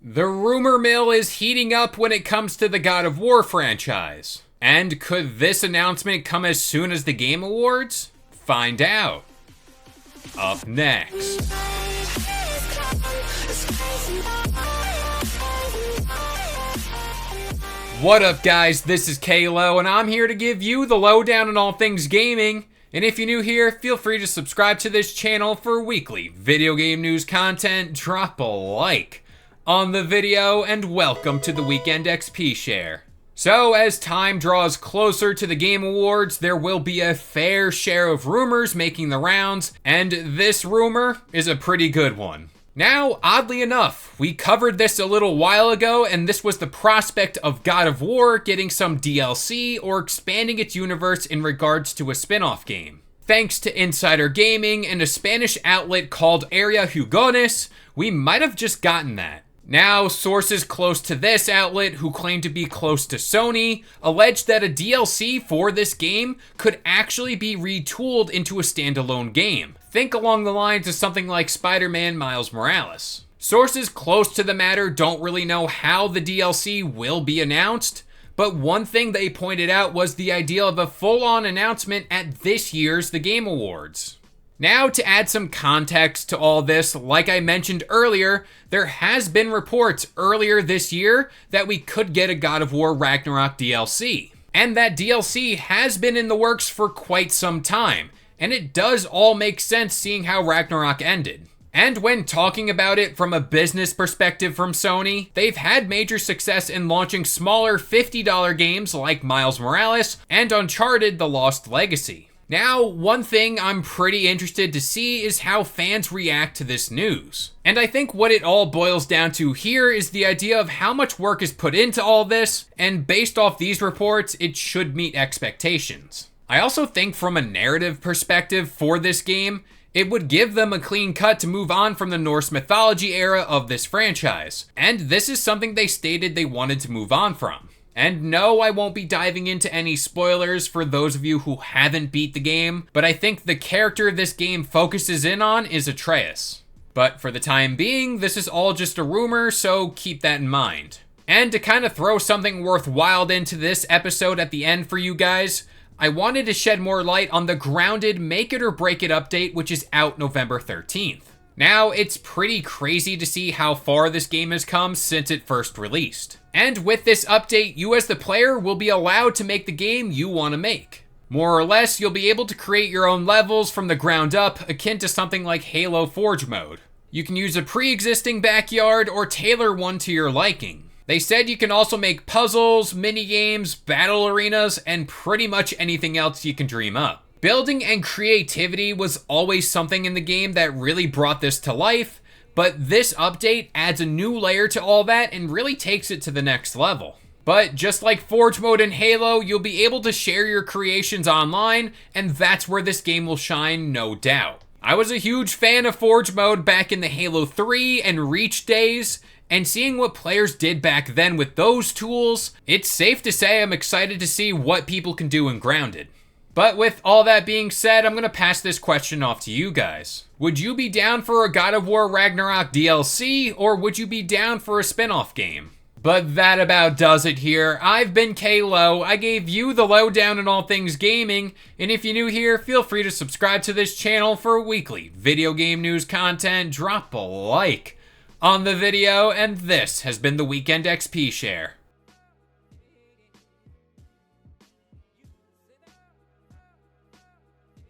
The rumor mill is heating up when it comes to the God of War franchise. And could this announcement come as soon as the Game Awards? Find out. Up next. What up guys, this is Kalo and I'm here to give you the lowdown on all things gaming. And if you're new here, feel free to subscribe to this channel for weekly video game news content. Drop a like on the video and welcome to the Weekend XP Share. So as time draws closer to the Game Awards, there will be a fair share of rumors making the rounds, and this rumor is a pretty good one. Now, oddly enough, we covered this a little while ago, and this was the prospect of God of War getting some DLC or expanding its universe in regards to a spin-off game. Thanks to Insider Gaming and a Spanish outlet called Area Jugones, we might have just gotten that. Now, sources close to this outlet, who claim to be close to Sony, allege that a DLC for this game could actually be retooled into a standalone game. Think along the lines of something like Spider-Man Miles Morales. Sources close to the matter don't really know how the DLC will be announced, but one thing they pointed out was the idea of a full-on announcement at this year's The Game Awards. Now, to add some context to all this, like I mentioned earlier, there has been reports earlier this year that we could get a God of War Ragnarok DLC. And that DLC has been in the works for quite some time, and it does all make sense seeing how Ragnarok ended. And when talking about it from a business perspective from Sony, they've had major success in launching smaller $50 games like Miles Morales and Uncharted: The Lost Legacy. Now, one thing I'm pretty interested to see is how fans react to this news. And I think what it all boils down to here is the idea of how much work is put into all this, and based off these reports, it should meet expectations. I also think from a narrative perspective for this game, it would give them a clean cut to move on from the Norse mythology era of this franchise. And this is something they stated they wanted to move on from. And no, I won't be diving into any spoilers for those of you who haven't beat the game, but I think the character this game focuses in on is Atreus. But for the time being, this is all just a rumor, so keep that in mind. And to kind of throw something worthwhile into this episode at the end for you guys, I wanted to shed more light on the Grounded Make It or Break It update, which is out November 13th. Now, it's pretty crazy to see how far this game has come since it first released. And with this update, you as the player will be allowed to make the game you want to make. More or less, you'll be able to create your own levels from the ground up, akin to something like Halo Forge mode. You can use a pre-existing backyard or tailor one to your liking. They said you can also make puzzles, minigames, battle arenas, and pretty much anything else you can dream up. Building and creativity was always something in the game that really brought this to life, but this update adds a new layer to all that and really takes it to the next level. But just like Forge mode in Halo, you'll be able to share your creations online, and that's where this game will shine, no doubt. I was a huge fan of Forge mode back in the Halo 3 and Reach days, and seeing what players did back then with those tools, it's safe to say I'm excited to see what people can do in Grounded. But with all that being said, I'm going to pass this question off to you guys. Would you be down for a God of War Ragnarok DLC, or would you be down for a spin-off game? But that about does it here. I've been Kalo. I gave you the lowdown on all things gaming, and if you're new here, feel free to subscribe to this channel for weekly video game news content. Drop a like on the video, and this has been the Weekend XP Share.